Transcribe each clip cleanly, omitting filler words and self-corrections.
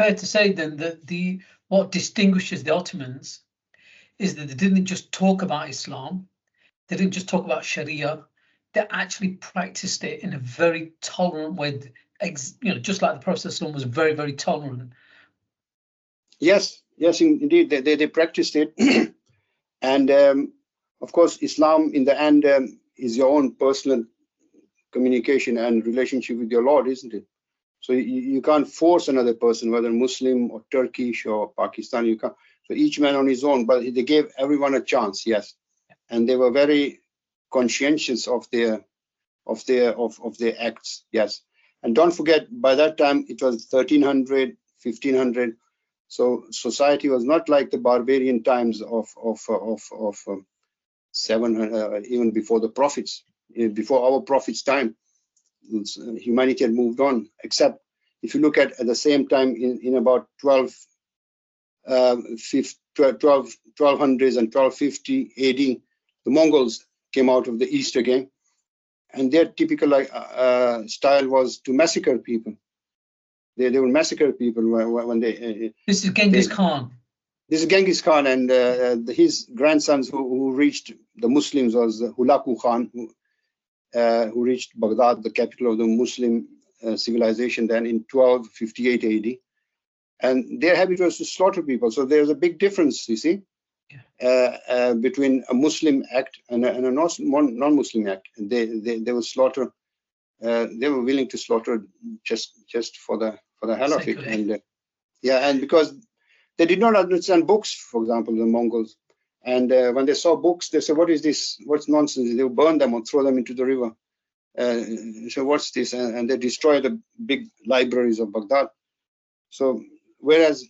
fair to say then that what distinguishes the Ottomans is that they didn't just talk about Islam, they didn't just talk about Sharia, they actually practiced it in a very tolerant way, just like the Prophet ﷺ was very, very tolerant. Yes, indeed, they practiced it. And of course, Islam in the end is your own personal communication and relationship with your Lord, isn't it? So you can't force another person, whether Muslim or Turkish or Pakistani. You can't. So each man on his own, but they gave everyone a chance, yes, and they were very conscientious of their acts, yes. And don't forget, by that time it was 1300, 1500. So society was not like the barbarian times of 700, even before the prophets, before our prophet's time. Humanity had moved on, except if you look at the same time in about 1200s and 1250 AD, the Mongols came out of the east again, and their typical style was to massacre people. They would massacre people when they. This is Genghis Khan. This is Genghis Khan, and his grandsons who reached the Muslims was Hulaku Khan, who reached Baghdad, the capital of the Muslim civilization, then in 1258 AD. And their habit was to slaughter people. So there's a big difference, you see, between a Muslim act and a non-Muslim act. And they would slaughter. They were willing to slaughter just for the hell of it. And and because they did not understand books, for example, the Mongols. And when they saw books, they said, "What is this? What's nonsense?" They would burn them or throw them into the river. So what's this? And they destroyed the big libraries of Baghdad. So whereas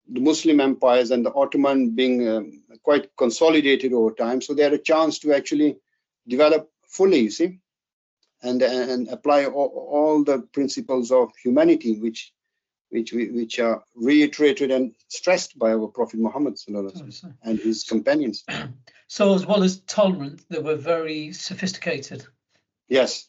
the Muslim empires and the Ottoman being quite consolidated over time, so they had a chance to actually develop fully, you see, and apply all the principles of humanity, which are reiterated and stressed by our Prophet Muhammad and his companions. So as well as tolerant, they were very sophisticated. Yes,